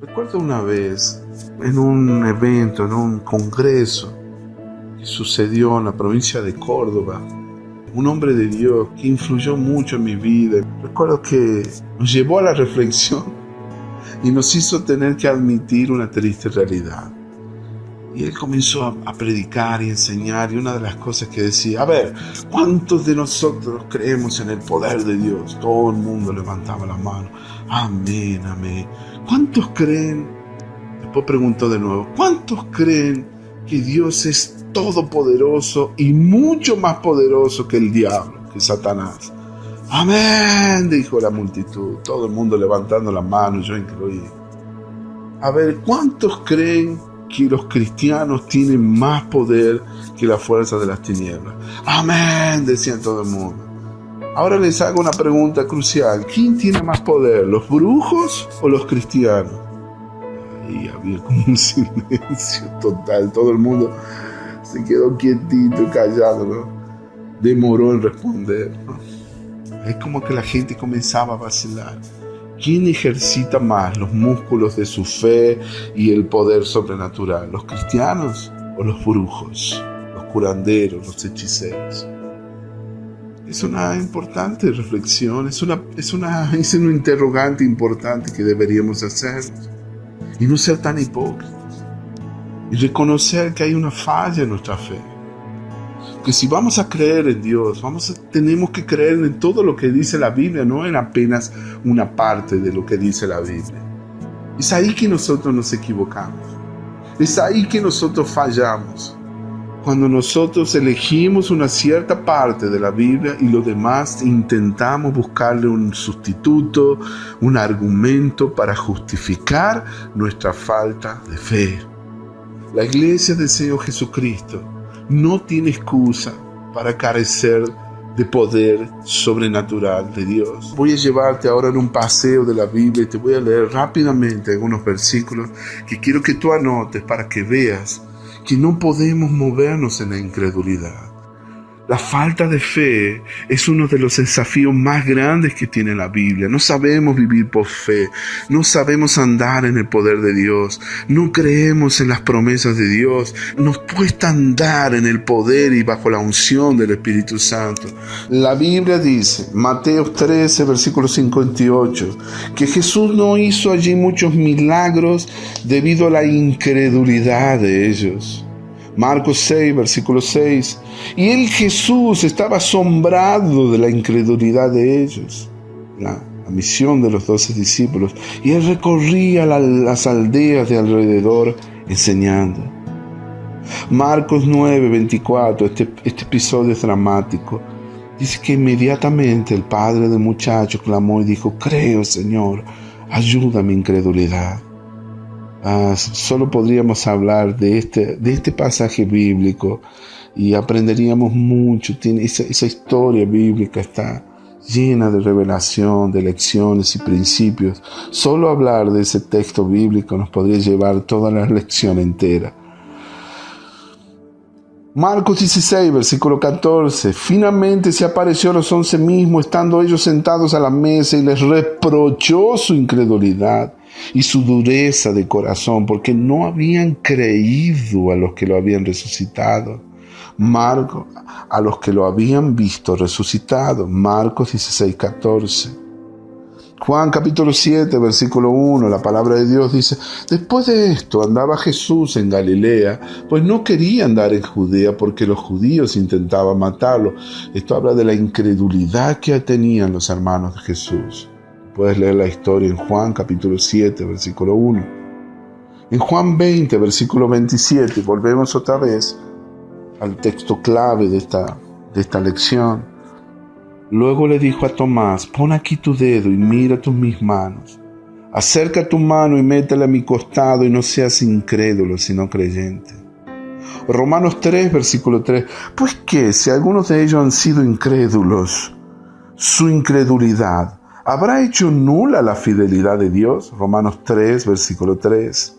Recuerdo una vez, en un evento, en un congreso que sucedió en la provincia de Córdoba, un hombre de Dios que influyó mucho en mi vida. Recuerdo que nos llevó a la reflexión y nos hizo tener que admitir una triste realidad. Y él comenzó a predicar y enseñar, y una de las cosas que decía: a ver, ¿cuántos de nosotros creemos en el poder de Dios? Todo el mundo levantaba la mano. Amén, amén. ¿Cuántos creen? Después preguntó de nuevo: ¿cuántos creen que Dios es todopoderoso y mucho más poderoso que el diablo, que Satanás? Amén, dijo la multitud. Todo el mundo levantando la mano, yo incluido. A ver, ¿cuántos creen que los cristianos tienen más poder que la fuerza de las tinieblas? Amén, decían todo el mundo. Ahora les hago una pregunta crucial: ¿quién tiene más poder, los brujos o los cristianos? Y había como un silencio total, todo el mundo se quedó quietito, callado, ¿no? Demoró en responder, ¿no? Es como que la gente comenzaba a vacilar. ¿Quién ejercita más los músculos de su fe y el poder sobrenatural? ¿Los cristianos o los brujos, los curanderos, los hechiceros? Es una importante reflexión, es un interrogante importante que deberíamos hacernos. Y no ser tan hipócritas. Y reconocer que hay una falla en nuestra fe. Que si vamos a creer en Dios, tenemos que creer en todo lo que dice la Biblia, no en apenas una parte de lo que dice la Biblia. Es ahí que nosotros nos equivocamos. Es ahí que nosotros fallamos. Cuando nosotros elegimos una cierta parte de la Biblia y lo demás intentamos buscarle un sustituto, un argumento para justificar nuestra falta de fe. La Iglesia del Señor Jesucristo no tiene excusa para carecer de poder sobrenatural de Dios. Voy a llevarte ahora en un paseo de la Biblia y te voy a leer rápidamente algunos versículos que quiero que tú anotes para que veas que no podemos movernos en la incredulidad. La falta de fe es uno de los desafíos más grandes que tiene la Biblia. No sabemos vivir por fe, no sabemos andar en el poder de Dios, no creemos en las promesas de Dios, nos cuesta andar en el poder y bajo la unción del Espíritu Santo. La Biblia dice, Mateo 13, versículo 58, que Jesús no hizo allí muchos milagros debido a la incredulidad de ellos. Marcos 6, versículo 6. Y él, Jesús, estaba asombrado de la incredulidad de ellos. La misión de los 12 discípulos. Y él recorría las aldeas de alrededor enseñando. Marcos 9, 24. Este episodio es dramático. Dice que inmediatamente el padre del muchacho clamó y dijo: creo, Señor, ayuda a mi incredulidad. Solo podríamos hablar de este pasaje bíblico y aprenderíamos mucho. Esa historia bíblica está llena de revelación, de lecciones y principios. Solo hablar de ese texto bíblico nos podría llevar toda la lección entera. Marcos 16, versículo 14. Finalmente se apareció a los 11 mismos, estando ellos sentados a la mesa, y les reprochó su incredulidad y su dureza de corazón, porque no habían creído a los que lo habían resucitado. Marcos, a los que lo habían visto resucitado. Marcos 16, 14. Juan capítulo 7, versículo 1, la palabra de Dios dice: después de esto andaba Jesús en Galilea, pues no quería andar en Judea porque los judíos intentaban matarlo. Esto habla de la incredulidad que tenían los hermanos de Jesús. Puedes leer la historia en Juan capítulo 7, versículo 1. En Juan 20, versículo 27, volvemos otra vez al texto clave de esta lección. Luego le dijo a Tomás: pon aquí tu dedo y mira mis manos. Acerca tu mano y métela a mi costado, y no seas incrédulo, sino creyente. Romanos 3, versículo 3. Pues que si algunos de ellos han sido incrédulos, su incredulidad ¿habrá hecho nula la fidelidad de Dios? Romanos 3, versículo 3.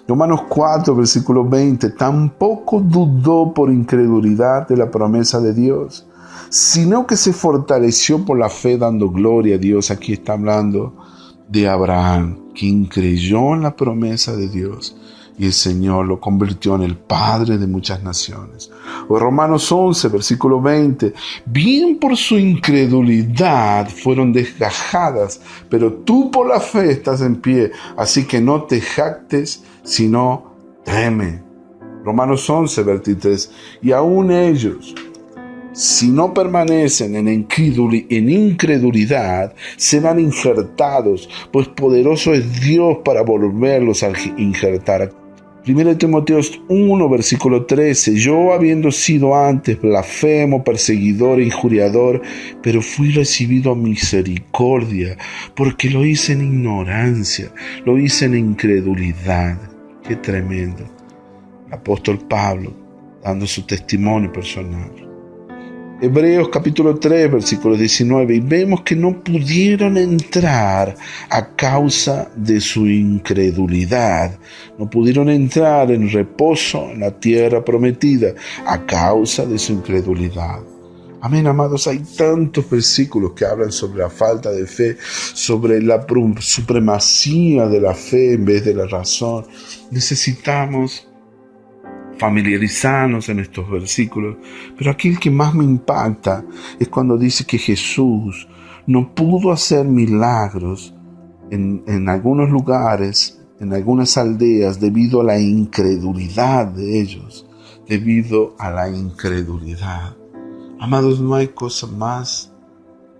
Romanos 4, versículo 20, tampoco dudó por incredulidad de la promesa de Dios, sino que se fortaleció por la fe dando gloria a Dios. Aquí está hablando de Abraham, quien creyó en la promesa de Dios y el Señor lo convirtió en el padre de muchas naciones. O Romanos 11, versículo 20, bien por su incredulidad fueron desgajadas, pero tú por la fe estás en pie, así que no te jactes, sino teme. Romanos 11, 23, y aún ellos, si no permanecen en incredulidad, serán injertados, pues poderoso es Dios para volverlos a injertar. 1 Timoteo 1, versículo 13, yo habiendo sido antes blasfemo, perseguidor e injuriador, pero fui recibido a misericordia, porque lo hice en ignorancia, lo hice en incredulidad. Qué tremendo. El apóstol Pablo dando su testimonio personal. Hebreos capítulo 3, versículo 19, y vemos que no pudieron entrar a causa de su incredulidad. No pudieron entrar en reposo en la tierra prometida a causa de su incredulidad. Amén, amados, hay tantos versículos que hablan sobre la falta de fe, sobre la supremacía de la fe en vez de la razón. Necesitamos familiarizarnos en estos versículos, pero aquí el que más me impacta es cuando dice que Jesús no pudo hacer milagros en algunos lugares, en algunas aldeas, debido a la incredulidad de ellos, debido a la incredulidad. Amados, no hay cosa más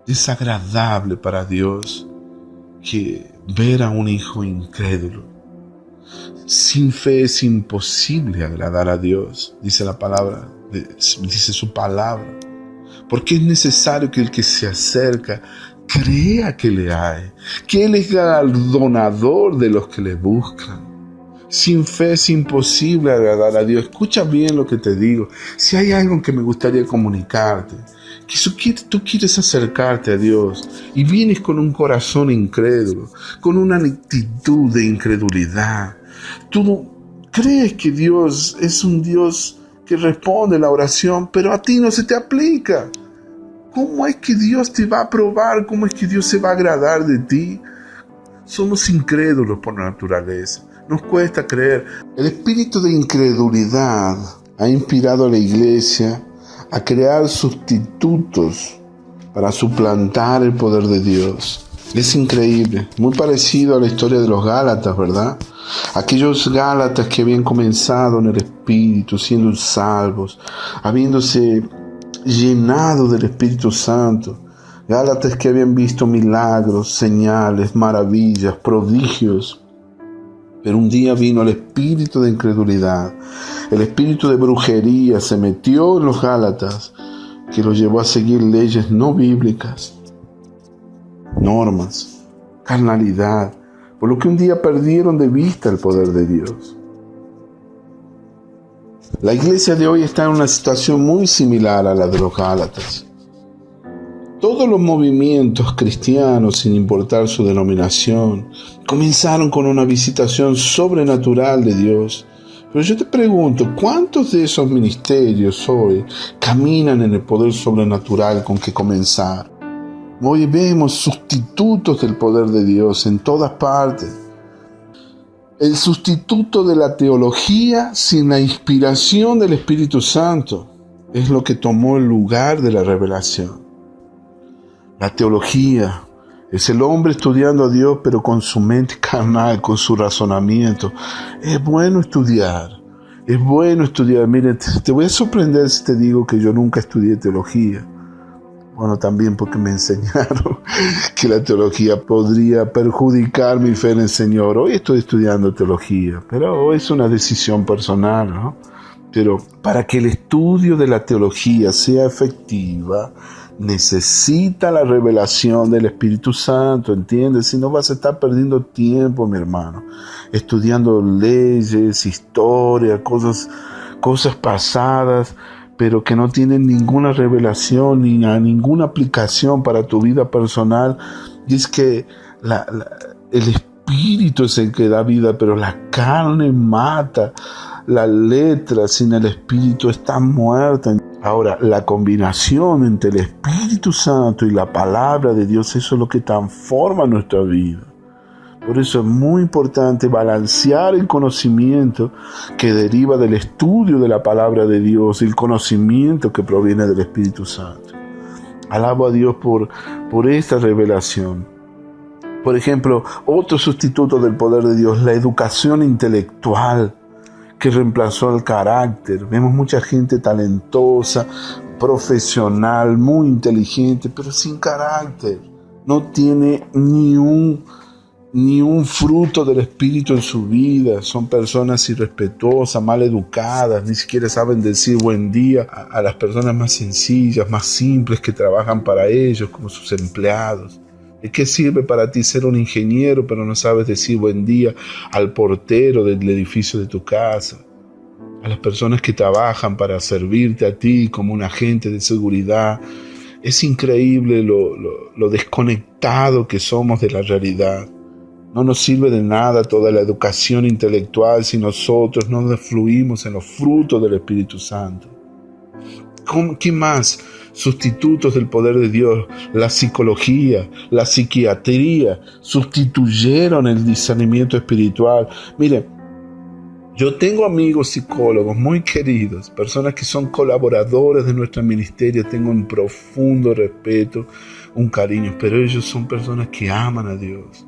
desagradable para Dios que ver a un hijo incrédulo. Sin fe es imposible agradar a Dios, dice la palabra, dice su palabra. Porque es necesario que el que se acerca crea que le hay, que Él es galardonador de los que le buscan. Sin fe es imposible agradar a Dios. Escucha bien lo que te digo. Si hay algo que me gustaría comunicarte, que tú quieres acercarte a Dios y vienes con un corazón incrédulo, con una actitud de incredulidad. Tú crees que Dios es un Dios que responde la oración, pero a ti no se te aplica. ¿Cómo es que Dios te va a aprobar? ¿Cómo es que Dios se va a agradar de ti? Somos incrédulos por naturaleza. Nos cuesta creer. El espíritu de incredulidad ha inspirado a la iglesia a crear sustitutos para suplantar el poder de Dios. Es increíble, muy parecido a la historia de los Gálatas, ¿verdad? Aquellos Gálatas que habían comenzado en el Espíritu, siendo salvos, habiéndose llenado del Espíritu Santo. Gálatas que habían visto milagros, señales, maravillas, prodigios. Pero un día vino el espíritu de incredulidad, el espíritu de brujería se metió en los Gálatas, que los llevó a seguir leyes no bíblicas, normas, carnalidad, por lo que un día perdieron de vista el poder de Dios. La iglesia de hoy está en una situación muy similar a la de los Gálatas. Todos los movimientos cristianos, sin importar su denominación, comenzaron con una visitación sobrenatural de Dios. Pero yo te pregunto, ¿cuántos de esos ministerios hoy caminan en el poder sobrenatural con que comenzaron? Hoy vemos sustitutos del poder de Dios en todas partes. El sustituto de la teología sin la inspiración del Espíritu Santo es lo que tomó el lugar de la revelación. La teología es el hombre estudiando a Dios, pero con su mente carnal, con su razonamiento. Es bueno estudiar. Mire, te voy a sorprender si te digo que yo nunca estudié teología. Bueno, también porque me enseñaron que la teología podría perjudicar mi fe en el Señor. Hoy estoy estudiando teología, pero hoy es una decisión personal, ¿no? Pero para que el estudio de la teología sea efectiva, necesita la revelación del Espíritu Santo, ¿entiendes? Si no vas a estar perdiendo tiempo, mi hermano, estudiando leyes, historia, cosas pasadas, pero que no tienen ninguna revelación ni ninguna aplicación para tu vida personal. Y es que el Espíritu Espíritu es el que da vida, pero la carne mata. La letra sin el Espíritu está muerta. Ahora, la combinación entre el Espíritu Santo y la palabra de Dios, eso es lo que transforma nuestra vida. Por eso es muy importante balancear el conocimiento que deriva del estudio de la palabra de Dios y el conocimiento que proviene del Espíritu Santo. Alabo a Dios por esta revelación. Por ejemplo, otro sustituto del poder de Dios, la educación intelectual que reemplazó el carácter. Vemos mucha gente talentosa, profesional, muy inteligente, pero sin carácter. No tiene ni un fruto del Espíritu en su vida. Son personas irrespetuosas, mal educadas, ni siquiera saben decir buen día a las personas más sencillas, más simples que trabajan para ellos, como sus empleados. ¿De qué sirve para ti ser un ingeniero, pero no sabes decir buen día al portero del edificio de tu casa? A las personas que trabajan para servirte a ti como un agente de seguridad. Es increíble lo desconectado que somos de la realidad. No nos sirve de nada toda la educación intelectual si nosotros no fluimos en los frutos del Espíritu Santo. ¿Qué más? Sustitutos del poder de Dios, la psicología, la psiquiatría, sustituyeron el discernimiento espiritual. Mire, yo tengo amigos psicólogos muy queridos, personas que son colaboradores de nuestro ministerio, tengo un profundo respeto, un cariño, pero ellos son personas que aman a Dios.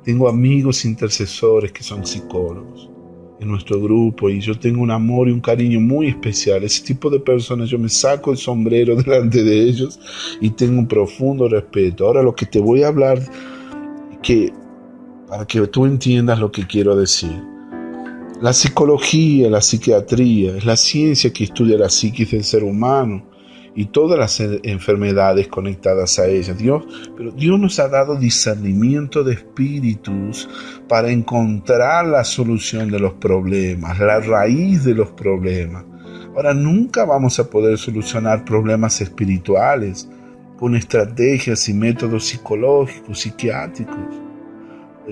Tengo amigos intercesores que son psicólogos en nuestro grupo y yo tengo un amor y un cariño muy especial. Ese tipo de personas yo me saco el sombrero delante de ellos y tengo un profundo respeto. Ahora lo que te voy a hablar, para que tú entiendas lo que quiero decir. La psicología, la psiquiatría, es la ciencia que estudia la psiquis del ser humano y todas las enfermedades conectadas a ella. Pero Dios nos ha dado discernimiento de espíritus para encontrar la solución de los problemas, la raíz de los problemas. Ahora, nunca vamos a poder solucionar problemas espirituales con estrategias y métodos psicológicos, psiquiátricos.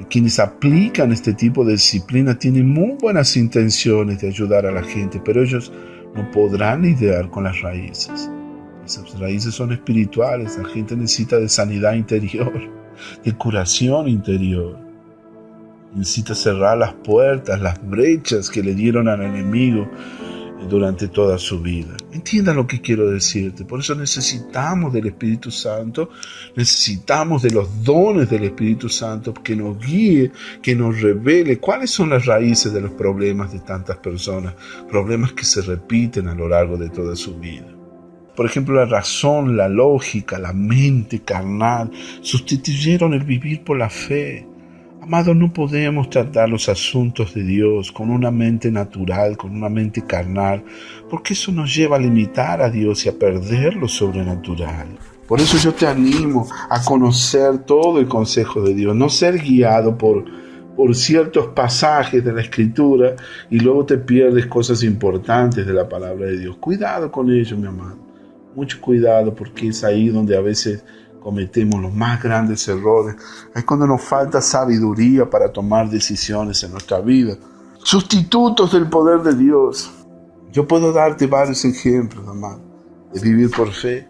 Quienes aplican este tipo de disciplina tienen muy buenas intenciones de ayudar a la gente, pero ellos no podrán lidiar con las raíces. Esas raíces son espirituales. La gente necesita de sanidad interior, de curación interior. Necesita cerrar las puertas, las brechas que le dieron al enemigo durante toda su vida. Entienda lo que quiero decirte. Por eso necesitamos del Espíritu Santo, necesitamos de los dones del Espíritu Santo que nos guíe, que nos revele cuáles son las raíces de los problemas de tantas personas, problemas que se repiten a lo largo de toda su vida. Por ejemplo, la razón, la lógica, la mente carnal sustituyeron el vivir por la fe. Amados, no podemos tratar los asuntos de Dios con una mente natural, con una mente carnal, porque eso nos lleva a limitar a Dios y a perder lo sobrenatural. Por eso yo te animo a conocer todo el consejo de Dios, no ser guiado por ciertos pasajes de la Escritura y luego te pierdes cosas importantes de la palabra de Dios. Cuidado con ello, mi amado. Mucho cuidado, porque es ahí donde a veces cometemos los más grandes errores. Es cuando nos falta sabiduría para tomar decisiones en nuestra vida. Sustitutos del poder de Dios. Yo puedo darte varios ejemplos, amado, de vivir por fe.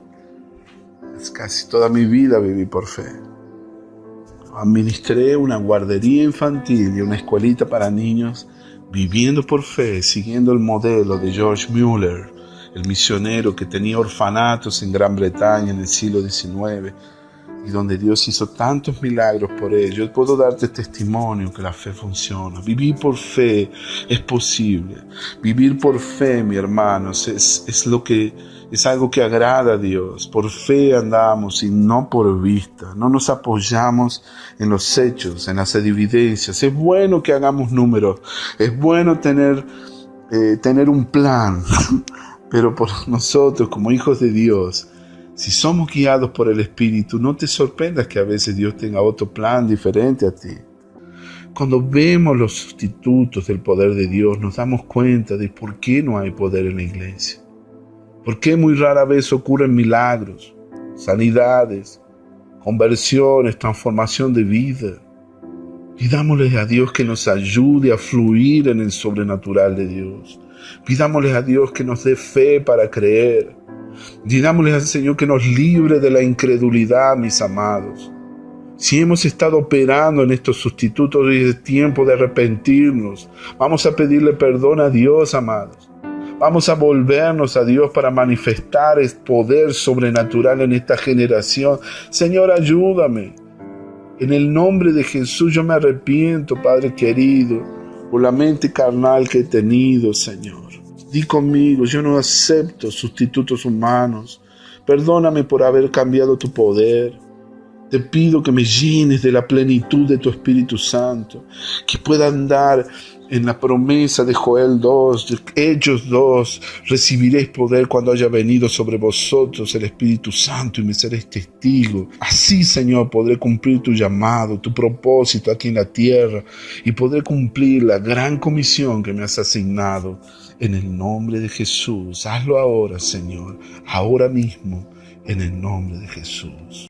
Es casi toda mi vida viví por fe. Administré una guardería infantil y una escuelita para niños viviendo por fe, siguiendo el modelo de George Mueller, el misionero que tenía orfanatos en Gran Bretaña en el siglo XIX y donde Dios hizo tantos milagros por él. Yo puedo darte testimonio que la fe funciona. Vivir por fe es posible. Vivir por fe, mi hermanos, es algo que agrada a Dios. Por fe andamos y no por vista. No nos apoyamos en los hechos, en las evidencias. Es bueno que hagamos números. Es bueno tener un plan. Pero por nosotros, como hijos de Dios, si somos guiados por el Espíritu, no te sorprendas que a veces Dios tenga otro plan diferente a ti. Cuando vemos los sustitutos del poder de Dios, nos damos cuenta de por qué no hay poder en la iglesia. Por qué muy rara vez ocurren milagros, sanidades, conversiones, transformación de vida. Pidámosle a Dios que nos ayude a fluir en el sobrenatural de Dios. Pidámosle a Dios que nos dé fe para creer. Pidámosle al Señor que nos libre de la incredulidad, mis amados. Si hemos estado operando en estos sustitutos, hoy es tiempo de arrepentirnos. Vamos a pedirle perdón a Dios, amados. Vamos a volvernos a Dios para manifestar el poder sobrenatural en esta generación. Señor, ayúdame. En el nombre de Jesús yo me arrepiento, Padre querido, por la mente carnal que he tenido, Señor. Di conmigo, yo no acepto sustitutos humanos. Perdóname por haber cambiado tu poder. Te pido que me llenes de la plenitud de tu Espíritu Santo, que pueda andar en la promesa de Joel 2, de Hechos 2, recibiréis poder cuando haya venido sobre vosotros el Espíritu Santo y me seréis testigos. Así, Señor, podré cumplir tu llamado, tu propósito aquí en la tierra y podré cumplir la gran comisión que me has asignado. En el nombre de Jesús, hazlo ahora, Señor, ahora mismo, en el nombre de Jesús.